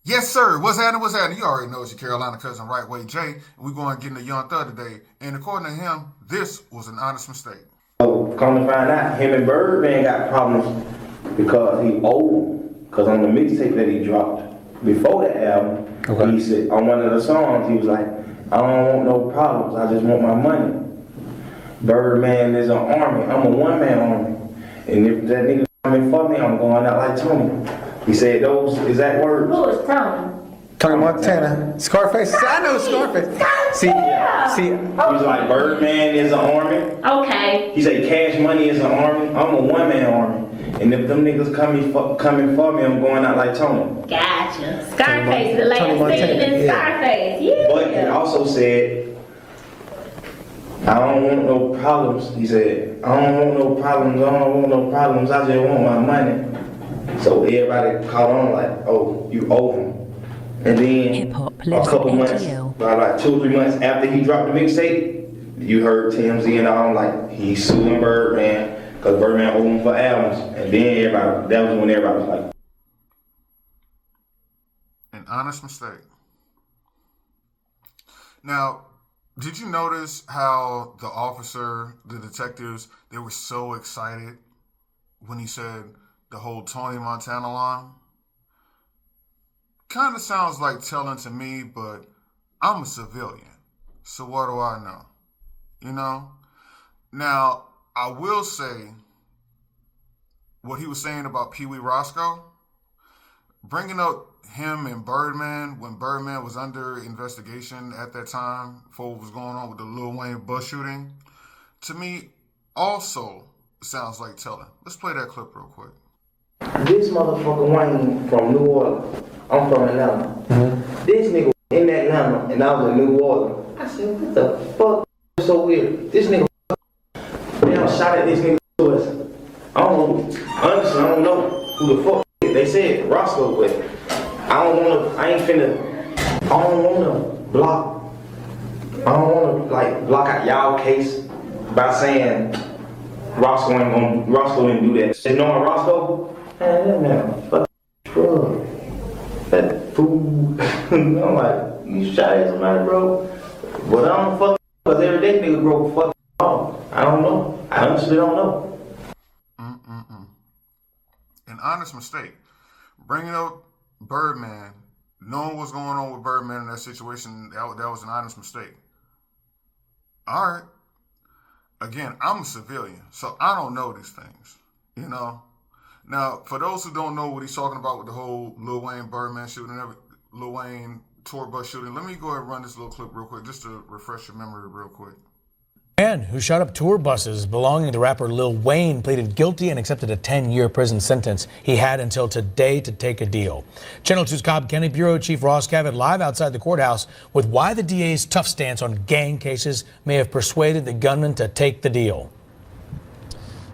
Yes, sir. What's happening? What's happening? You already know it's your Carolina cousin, Right Way Jay. And we're going to get in the Young Thug today. And according to him, this was an honest mistake. So, come to find out, him and Birdman got problems because he old. Because on the mixtape that he dropped before the album, he said, on one of the songs, he was like, I don't want no problems, I just want my money. Birdman is an army, I'm a one-man army. And if that nigga coming for me, I'm going out like Tony. He said those exact words. Who is Tony? Tony Montana. Scarface. I know Scarface. See, he was like, Birdman is an army. Okay. He said Cash Money is an army. I'm a one-man army. And if them niggas coming for me, I'm going out like Tony. Gotcha. Scarface, the last scene in Scarface. Yeah. But he also said, I don't want no problems. He said, I don't want no problems. I don't want no problems. I just want my money. So everybody caught on like, oh, you owe him. And then a couple months, like 2 or 3 months after he dropped the mixtape, you heard TMZ and all like, he's suing Birdman because Birdman owed him for albums. And then that was when everybody was like, an honest mistake. Now, did you notice how the officer, the detectives, they were so excited when he said the whole Tony Montana line? Kind of sounds like telling to me, but I'm a civilian, so what do I know? You know? Now, I will say what he was saying about Pee Wee Roscoe, bringing up him and Birdman when Birdman was under investigation at that time for what was going on with the Lil Wayne bus shooting, to me also sounds like telling. Let's play that clip real quick. this motherfucker Wayne from New Orleans. I'm from Atlanta. Mm-hmm. This nigga in Atlanta and I was in New Orleans. I said, what the fuck? So weird. This nigga now shot at this nigga to us. I don't know. Honestly, I don't know who the fuck they said Roscoe, but I don't wanna block. I don't wanna like block out y'all case by saying Roscoe didn't do that. And knowing Roscoe, man, fuck drug. That fool. I'm like, you shot at somebody, bro. But I don't fuck because every day nigga broke a fucking law. I don't know. I honestly don't know. An honest mistake. Bringing up Birdman, knowing what's going on with Birdman in that situation, that was an honest mistake. All right. Again, I'm a civilian, so I don't know these things, you know? Now, for those who don't know what he's talking about with the whole Lil Wayne Birdman shooting, Lil Wayne tour bus shooting, let me go ahead and run this little clip real quick, just to refresh your memory real quick. Man who shot up tour buses belonging to rapper Lil Wayne pleaded guilty and accepted a 10-year prison sentence. He had until today to take a deal. Channel 2's Cobb County Bureau Chief Ross Cavett live outside the courthouse with why the DA's tough stance on gang cases may have persuaded the gunman to take the deal.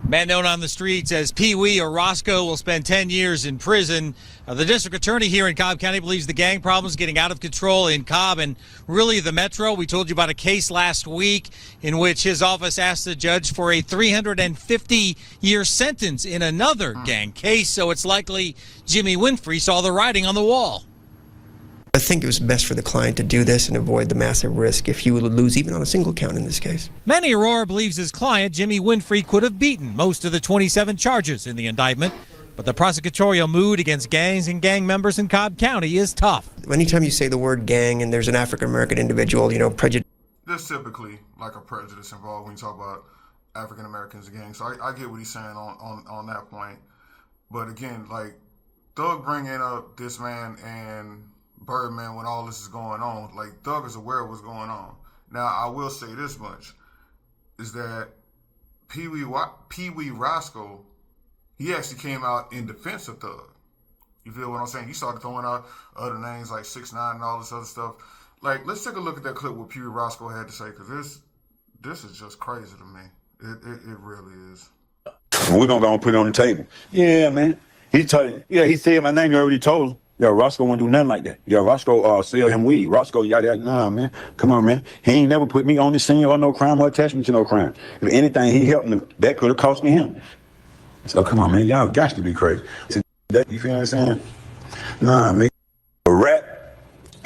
Man known on the streets as Pee-Wee or Roscoe will spend 10 years in prison. The district attorney here in Cobb County believes the gang problem is getting out of control in Cobb and really the metro. We told you about a case last week in which his office asked the judge for a 350-year sentence in another gang case. So it's likely Jimmy Winfrey saw the writing on the wall. I think it was best for the client to do this and avoid the massive risk if he would lose even on a single count in this case. Manny Aurora believes his client, Jimmy Winfrey, could have beaten most of the 27 charges in the indictment. But the prosecutorial mood against gangs and gang members in Cobb County is tough. Anytime you say the word gang and there's an African-American individual, prejudice. There's typically like a prejudice involved when you talk about African Americans and gangs. So I get what he's saying on that point. But again, like Thug bringing up this man and Birdman when all this is going on, like Thug is aware of what's going on. Now I will say this much, is that Pee Wee Roscoe, he actually came out in defense of Thug. You feel what I'm saying? He started throwing out other names like 6ix9ine and all this other stuff. Like, let's take a look at that clip what Pee Wee Roscoe had to say, because this is just crazy to me. It really is. We're gonna go and put it on the table. Yeah, man. He said my name. You already told him. Yo, Roscoe won't do nothing like that. Yo, Roscoe sell him weed. Roscoe, nah, man. Come on, man. He ain't never put me on the scene or no crime or attach me to no crime. If anything, he helped me. That could have cost me him. So come on, man. Y'all got to be crazy. You feel what I'm saying? Nah, man. A rat.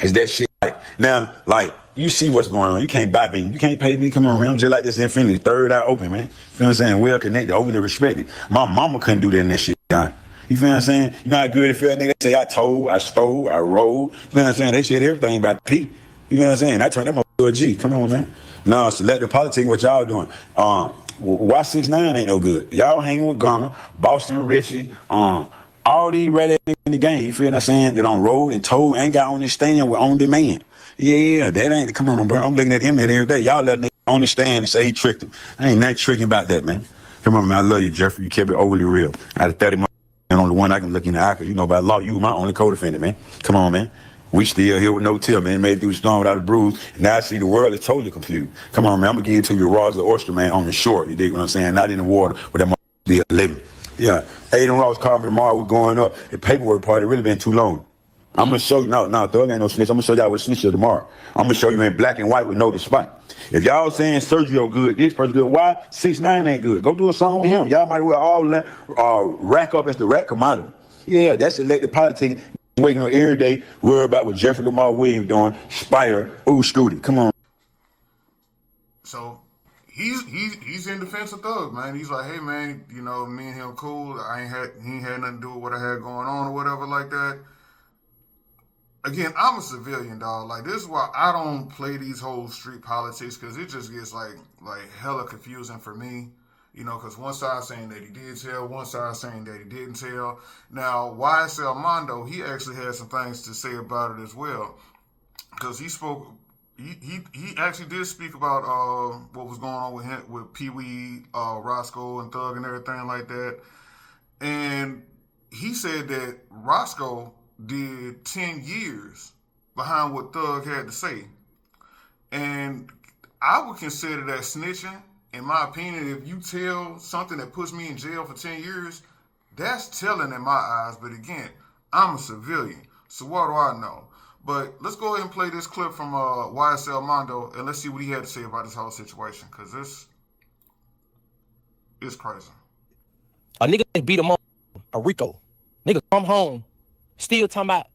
Is that shit like now? Like you see what's going on. You can't buy me. You can't pay me. Come on, man. I'm just like this Infinity, third eye open, man. You feel what I'm saying? Well connected, overly respected. My mama couldn't do that in that shit, John. You feel what I'm saying? You know how good it feel, nigga? They say I told, I stole, I rolled. You feel what I'm saying? They said everything about P. You know what I'm saying? I turned that motherfucker to a G. Come on, man. No, selective politics, what y'all doing? Why 6ix9ine ain't no good? Y'all hanging with Gunna, Boston Richie, all these red niggas in the game, you feel what I'm saying? That on road and told ain't got on the stand with on demand. Yeah, that ain't, come on, bro. I'm looking at him every day. Y'all let niggas on the stand and say he tricked him. I ain't nothing tricking about that, man. Come on, man. I love you, Jeffrey. You kept it overly real. Out of 30 months, and only one I can look in the eye, because you know by law, you my only co-defendant, man. Come on, man. We still here with no till, man. Made it through the storm without a bruise. Now I see the world is totally confused. Come on, man. I'm going to give it to you raw as the oyster, man, on the shore. You dig what I'm saying? Not in the water, but that motherfucker still living. Yeah. Aiden Ross called me tomorrow. We're going up. The paperwork part, it really been too long. I'm going to show you. No, Thug ain't no snitch. I'm going to show y'all what snitch is tomorrow. I'm going to show you in black and white with no despite. If y'all saying Sergio good, this person good, why 6ix9ine ain't good? Go do a song with him. Y'all might well all rack up as the rap commodity. Yeah, that's elected politics. Waking up every day, worry about what Jeffrey Lamar Williams doing, Spire, Scooty. Come on. So he's in defense of Thug, man. He's like, hey man, you know, me and him cool. He ain't had nothing to do with what I had going on or whatever like that. Again, I'm a civilian, dog. Like, this is why I don't play these whole street politics, because it just gets like hella confusing for me. You know, because one side saying that he did tell, one side saying that he didn't tell. Now, YSL Armondo, he actually had some things to say about it as well, because he spoke. He actually did speak about what was going on with him, with Pee Wee Roscoe and Thug and everything like that, and he said that Roscoe did 10 years behind what Thug had to say, and I would consider that snitching. In my opinion, if you tell something that puts me in jail for 10 years, that's telling in my eyes. But again, I'm a civilian, so what do I know? But let's go ahead and play this clip from YSL Armondo, and let's see what he had to say about this whole situation, because this is crazy. A nigga beat him up, a Rico. Nigga come home, still talking about,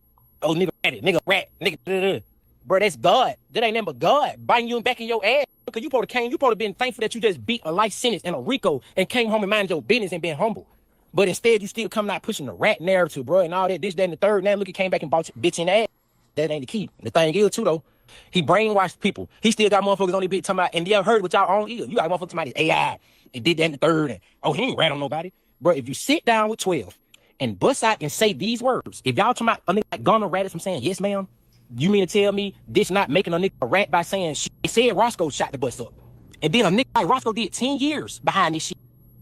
oh, nigga rat it, nigga rat, nigga. Bro, that's God. That ain't nothing but God biting you back in your ass. Because you supposed to been thankful that you just beat a life sentence in a Rico and came home and minded your business and been humble. But instead, you still coming out pushing the rat narrative, bro, and all that, this, that, and the third. Now look, he came back and bought your bitch in the ass. That ain't the key. The thing is, too, though, he brainwashed people. He still got motherfuckers on the bitch talking about, and y'all heard with y'all own ear. You got motherfuckers talking about his AI and did that and the third, and oh, he ain't rat on nobody. Bro, if you sit down with 12 and bust out and say these words, if y'all talking about a nigga like Gunna ratted from saying, yes, ma'am, you mean to tell me this not making a nigga a rat by saying shit? They said Roscoe shot the bus up. And then a nigga like Roscoe did 10 years behind this shit.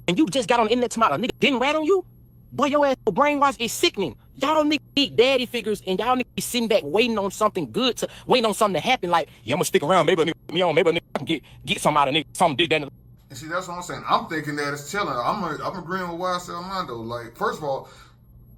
And you just got on the internet tomorrow, a nigga didn't rat on you? Boy, your ass brainwash is sickening. Y'all niggas need daddy figures, and y'all niggas be sitting back waiting on something good, waiting on something to happen. Like, yeah, I'm gonna stick around, maybe a nigga put me on, maybe a nigga can get some out of nigga, something did that. And see, that's what I'm saying. I'm thinking that it's telling. I'm agreeing with YSL Armondo. Like, first of all,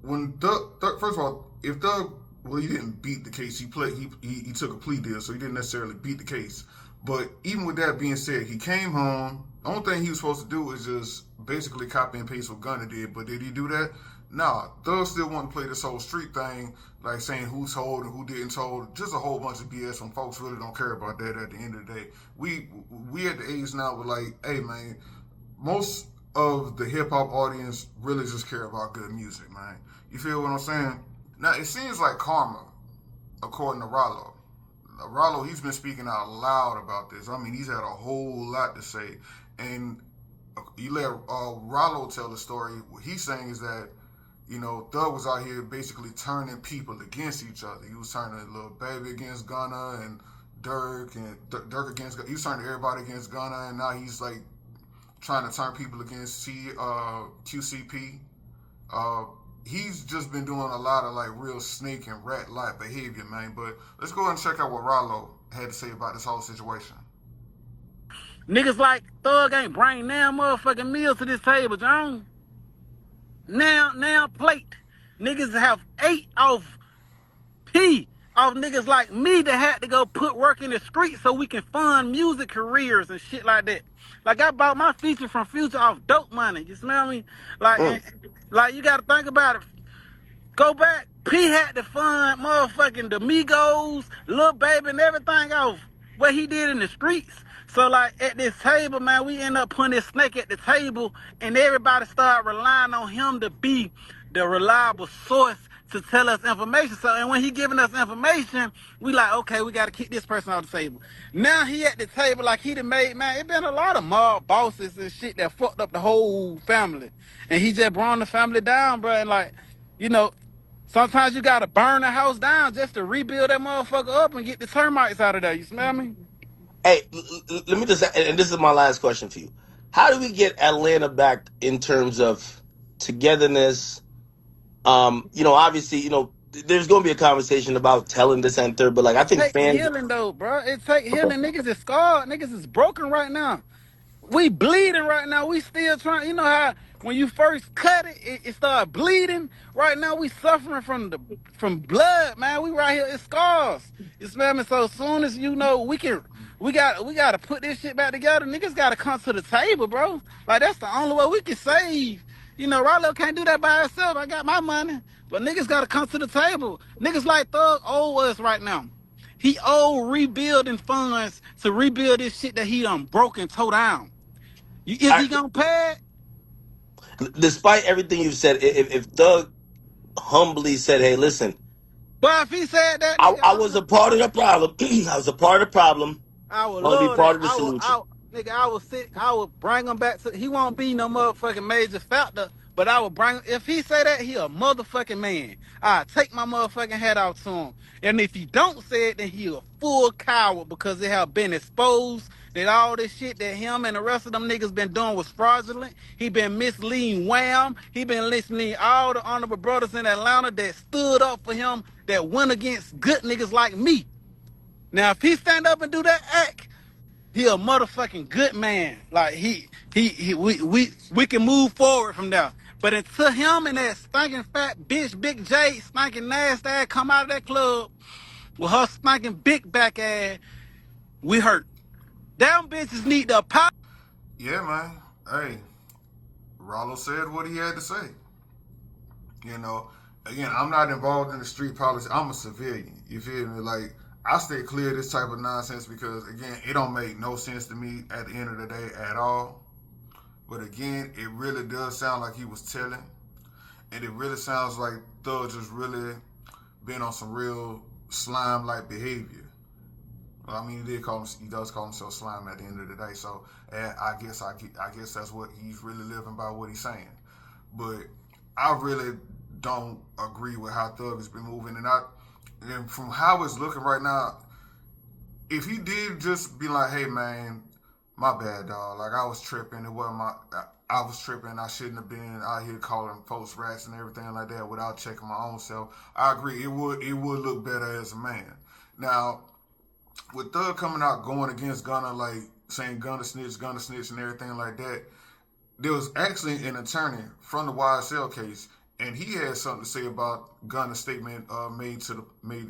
when if Thug, well, he didn't beat the case. He took a plea deal, so he didn't necessarily beat the case. But even with that being said, he came home. The only thing he was supposed to do was just basically copy and paste what Gunna did. But did he do that? Nah. Thug still want to play this whole street thing, like saying who told and who didn't told. Just a whole bunch of BS when folks really don't care about that at the end of the day. We at the age now we're like, hey man, most of the hip hop audience really just care about good music, man. You feel what I'm saying? Now it seems like karma, according to Ralo. Ralo, he's been speaking out loud about this. I mean, he's had a whole lot to say. And you let Ralo tell the story. What he's saying is that, you know, Thug was out here basically turning people against each other. He was turning Lil Baby against Gunna and Dirk against, he was turning everybody against Gunna, and now he's like trying to turn people against QCP. He's just been doing a lot of like real snake and rat-like behavior, man. But let's go ahead and check out what Ralo had to say about this whole situation. Niggas like Thug ain't bring now motherfucking meals to this table, John. Now plate. Niggas have ate off P off niggas like me that had to go put work in the street so we can fund music careers and shit like that. Like, I bought my feature from Future off dope money. You smell me? Like, like you got to think about it. Go back. P had to fund motherfucking the Migos, Lil Baby, and everything off what he did in the streets. So, like, at this table, man, we end up putting this snake at the table, and everybody start relying on him to be the reliable source to tell us information. So, and when he giving us information, we like, okay, we got to keep this person on the table. Now he at the table like he done made, man, it been a lot of mob bosses and shit that fucked up the whole family. And he just brought the family down, bro, and like, you know, sometimes you gotta burn the house down just to rebuild that motherfucker up and get the termites out of there. You smell me? Hey, let me just, and this is my last question for you. How do we get Atlanta back in terms of togetherness? Obviously, there's going to be a conversation about telling the center, but like I It think take fans. healing though, bro. It take healing. Niggas is scarred. Niggas is broken right now. We bleeding right now. We still trying. You know how when you first cut it, it started bleeding. Right now we suffering from blood, man. We right here. It's scars. You smell me? So as soon as we got to put this shit back together. Niggas got to come to the table, bro. Like that's the only way we can save. Ralo can't do that by himself. I got my money, but niggas got to come to the table. Niggas like Thug owe us right now. He owe rebuilding funds to rebuild this shit that he done broke and tore down. Is he gonna pay it? Despite everything you've said, if Thug humbly said, "Hey, listen," but if he said that, I was a part of the problem. I was a part of the problem. I would want to be love part that. of the solution. I would bring him back to. He won't be no motherfucking major factor, but I would bring. If he say that, he a motherfucking man. I take my motherfucking hat off to him. And if he don't say it, then he a full coward because it have been exposed that all this shit that him and the rest of them niggas been doing was fraudulent. He been misleading Wham. He been misleading all the honorable brothers in Atlanta that stood up for him, that went against good niggas like me. Now, if he stand up and do that act, he a motherfucking good man. Like we can move forward from there. But until him and that stinking fat bitch, Big J, stinking nasty ass come out of that club with her stinking big back ass, we hurt. Them bitches need to pop. Yeah, man. Hey, Ralo said what he had to say. Again, I'm not involved in the street politics. I'm a civilian. You feel me? Like, I stay clear of this type of nonsense because, again, it don't make no sense to me at the end of the day at all. But, again, it really does sound like he was telling. And it really sounds like Thug just really been on some real slime-like behavior. Well, I mean, he does call himself slime at the end of the day. So, I guess that's what he's really living by, what he's saying. But I really don't agree with how Thug has been moving. And from how it's looking right now, if he did just be like, hey, man, my bad, dog. Like, I was tripping. I was tripping. I shouldn't have been out here calling folks rats and everything like that without checking my own self. I agree. It would look better as a man. Now, with Thug coming out going against Gunna, like saying Gunna snitch, and everything like that, there was actually an attorney from the YSL case, and he had something to say about Gunna's statement made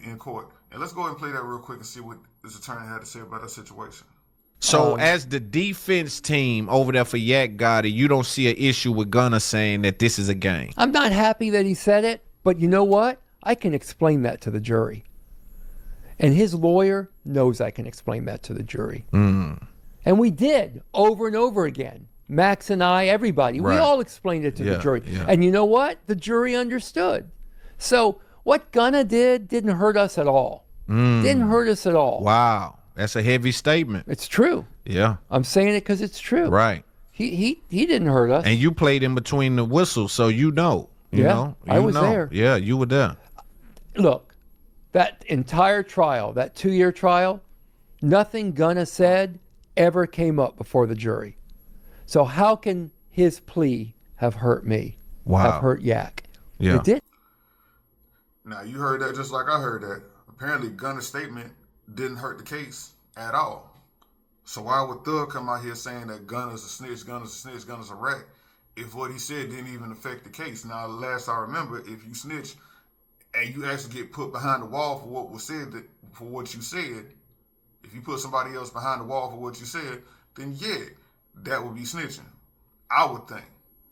in court. And let's go ahead and play that real quick and see what this attorney had to say about that situation. So as the defense team over there for Yak Gotti, you don't see an issue with Gunna saying that this is a game? I'm not happy that he said it, but you know what? I can explain that to the jury. And his lawyer knows I can explain that to the jury. Mm. And we did over and over again. Max and I, everybody, we all explained it to the jury. Yeah. And you know what? The jury understood. So what Gunna didn't hurt us at all. Didn't hurt us at all. Wow. That's a heavy statement. It's true. Yeah. I'm saying it because it's true. Right. He didn't hurt us. And you played in between the whistles, so you know. I was there. Yeah, you were there. Look, that entire trial, that 2-year trial, nothing Gunna said ever came up before the jury. So how can his plea have hurt me? Wow. Have hurt Yak? Yeah. It did. Now, you heard that just like I heard that. Apparently, Gunna's statement didn't hurt the case at all. So why would Thug come out here saying that Gunna's a snitch, Gunna's a rat, if what he said didn't even affect the case? Now, last I remember, if you snitch and you actually get put behind the wall for what was said, for what you said, if you put somebody else behind the wall for what you said, then yeah, that would be snitching, I would think.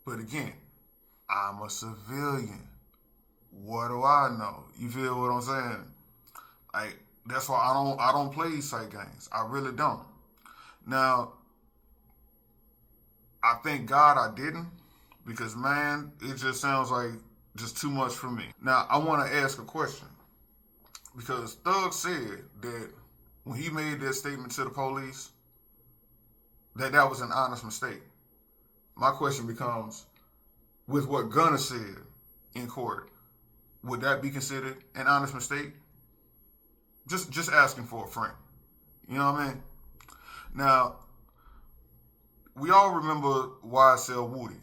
But again, I'm a civilian. what do I know? You feel what I'm saying? Like, that's why I don't play sight games. I really don't. Now, I thank God I didn't, because man, it just sounds like just too much for me. Now, I want to ask a question, because Thug said that when he made that statement to the police, that was an honest mistake. My question becomes, with what Gunna said in court, would that be considered an honest mistake? Just asking for a friend. You know what I mean? Now, we all remember YSL Woody.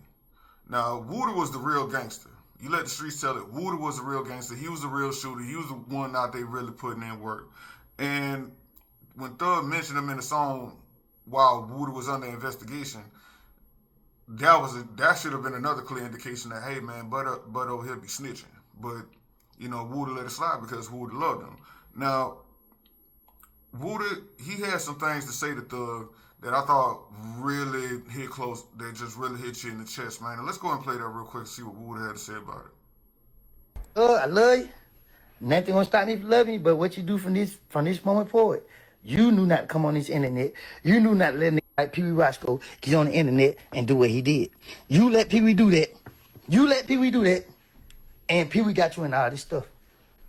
Now, Woody was the real gangster. You let the streets tell it. Woody was the real gangster. He was the real shooter. He was the one out there really putting in work. And when Thug mentioned him in the song while Woody was under investigation, that should have been another clear indication that, hey man, Bud over here be snitching. But, you know, Woody let it slide because Woody loved him. Now, Woody, he had some things to say to Thug that I thought really hit close, that just really hit you in the chest, man. And let's go and play that real quick and see what Woody had to say about it. I love you. Nothing gonna stop me from loving you, but what you do from this moment forward. You knew not to come on this internet. You knew not to let a nigga like Pee Wee Roscoe get on the internet and do what he did. You let Pee Wee do that. You let Pee Wee do that. And Pee Wee got you in all this stuff.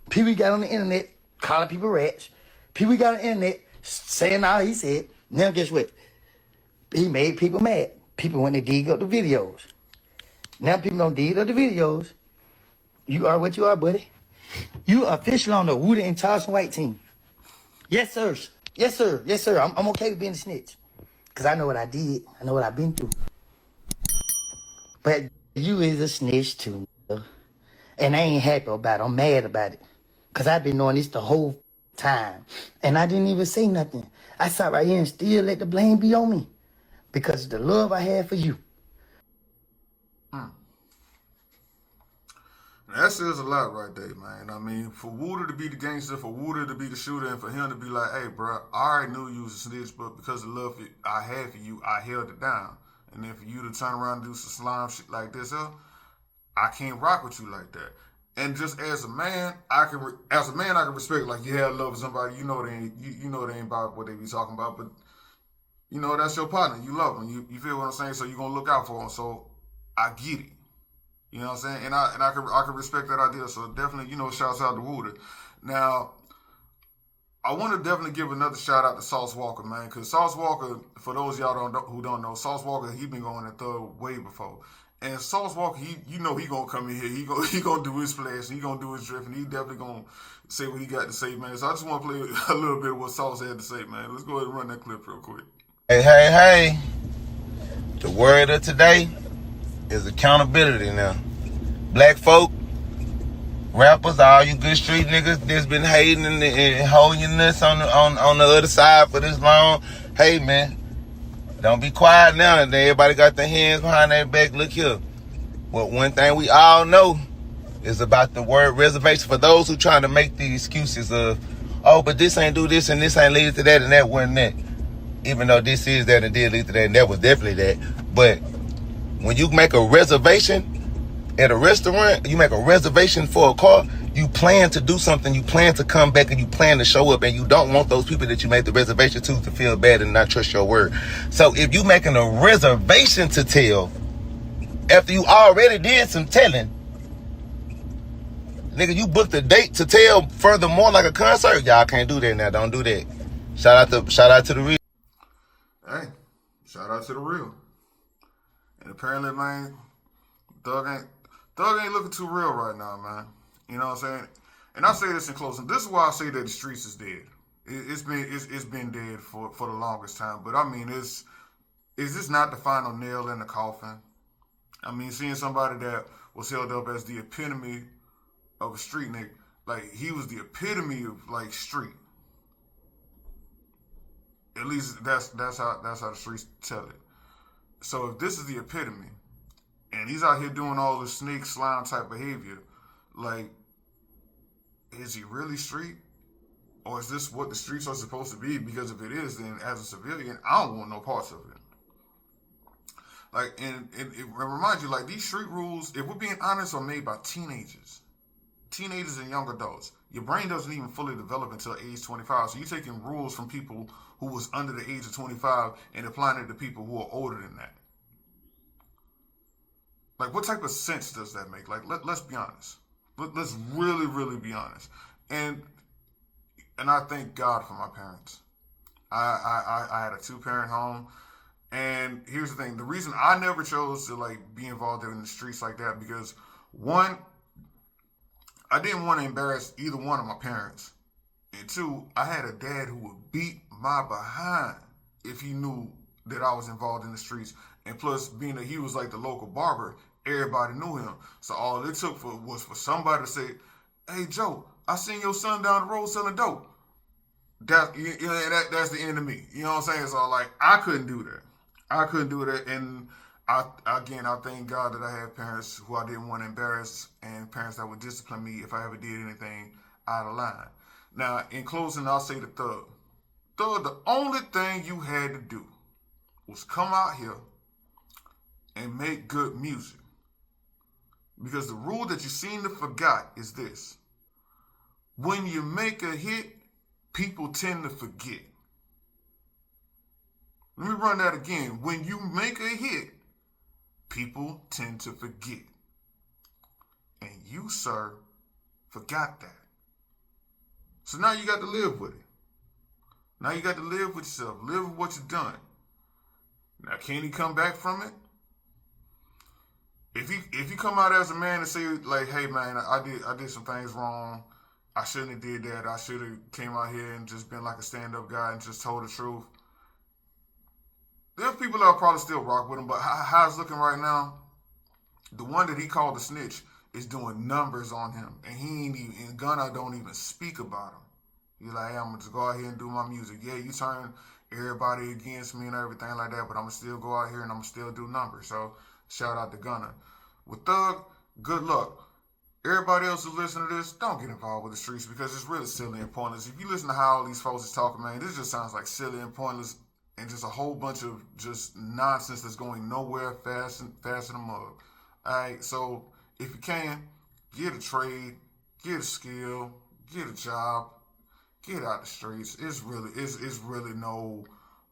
Pee Wee got on the internet calling people rats. Pee Wee got on the internet saying all he said. Now guess what? He made people mad. People when they dig up the videos. Now people don't dig up the videos. You are what you are, buddy. You are official on the Woody and Charleston White team. Yes, sir. Yes, sir. Yes, sir. I'm okay with being a snitch. Because I know what I did. I know what I've been through. But you is a snitch too. And I ain't happy about it. I'm mad about it. Because I've been knowing this the whole time. And I didn't even say nothing. I sat right here and still let the blame be on me. Because of the love I had for you. That says a lot right there, man. I mean, for Woody to be the gangster, for Woody to be the shooter, and for him to be like, hey, bro, I already knew you was a snitch, but because of the love I had for you, I held it down. And then for you to turn around and do some slime shit like this, I can't rock with you like that. And just as a man, I can respect, like, you have love for somebody, you know they ain't about what they be talking about, but you know that's your partner. You love them. You feel what I'm saying? So you're gonna look out for them. So I get it. You know what I'm saying? And I can respect that idea. So definitely, shouts out to Woody. Now, I want to definitely give another shout out to Sauce Walka, man, because Sauce Walka, for those of y'all who don't know, Sauce Walka, he been going at Thug way before. And Sauce Walka, he gonna come in here, he gonna do his flash, and he gonna do his drift, and he definitely gonna say what he got to say, man. So I just want to play a little bit of what Sauce had to say, man. Let's go ahead and run that clip real quick. Hey. The word of today is accountability now. Black folk, rappers, all you good street niggas that's been hating and holding your nuts on the other side for this long. Hey man, don't be quiet now. Everybody got their hands behind their back. Look here. Well, one thing we all know is about the word reservation. For those who trying to make the excuses of, oh, but this ain't do this and this ain't lead to that and that wasn't that. Even though this is that and did lead to that and that was definitely that. But when you make a reservation at a restaurant, you make a reservation for a car, you plan to do something, you plan to come back and you plan to show up, and you don't want those people that you made the reservation to feel bad and not trust your word. So if you making a reservation to tell, after you already did some telling, nigga, you booked a date to tell furthermore like a concert, y'all can't do that now, don't do that. Shout out to the real. Hey, shout out to the real. And apparently, man, Thug ain't looking too real right now, man. You know what I'm saying? And I say this in closing. This is why I say that the streets is dead. It's been dead for the longest time. But I mean, is this not the final nail in the coffin? I mean, seeing somebody that was held up as the epitome of a street nigga, like he was the epitome of like street. At least that's how the streets tell it. So if this is the epitome, and he's out here doing all this snake slime type behavior, like, is he really street? Or is this what the streets are supposed to be? Because if it is, then as a civilian, I don't want no parts of it. Like, and it reminds you, like, these street rules, if we're being honest, are made by teenagers. teenagers and young adults. Your brain doesn't even fully develop until age 25. So you're taking rules from people who was under the age of 25 and applying it to people who are older than that. Like, what type of sense does that make? Like, let's be honest. Let's really, really be honest. And I thank God for my parents. I had a 2-parent home. And here's the thing. The reason I never chose to, like, be involved in the streets like that, because, one, I didn't want to embarrass either one of my parents. And 2, I had a dad who would beat my behind if he knew that I was involved in the streets. And plus, being that he was like the local barber, everybody knew him. So all it took was for somebody to say, "Hey, Joe, I seen your son down the road selling dope." That's the end of me. You know what I'm saying? So, like, I couldn't do that. And I thank God that I had parents who I didn't want to embarrass and parents that would discipline me if I ever did anything out of line. Now, in closing, I'll say to Thug, the only thing you had to do was come out here and make good music. Because the rule that you seem to forget is this. When you make a hit, people tend to forget. Let me run that again. When you make a hit, people tend to forget. And you, sir, forgot that. So now you got to live with it. Now you got to live with yourself. Live with what you've done. Now, can he come back from it? If he come out as a man and say, like, "Hey, man, I did some things wrong. I shouldn't have did that. I should have came out here and just been like a stand-up guy and just told the truth." There's people that'll probably still rock with him, but how it's looking right now, the one that he called the snitch is doing numbers on him, and he ain't even, and Gunna don't even speak about him. He's like, "Hey, I'm gonna just go out here and do my music. Yeah, you turn everybody against me and everything like that, but I'm gonna still go out here and I'm gonna still do numbers." So shout out to Gunna. With Thug, good luck. Everybody else who listen to this, don't get involved with the streets because it's really silly and pointless. If you listen to how all these folks is talking, man, this just sounds like silly and pointless and just a whole bunch of just nonsense that's going nowhere faster than a mug. All right, so if you can, get a trade, get a skill, get a job, get out the streets. It's really no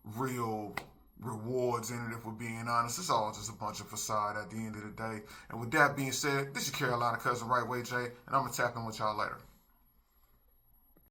real rewards in it, if we're being honest. It's all just a bunch of facade at the end of the day. And with that being said, this is your Carolina cousin, Right Way Jay, and I'm going to tap in with y'all later.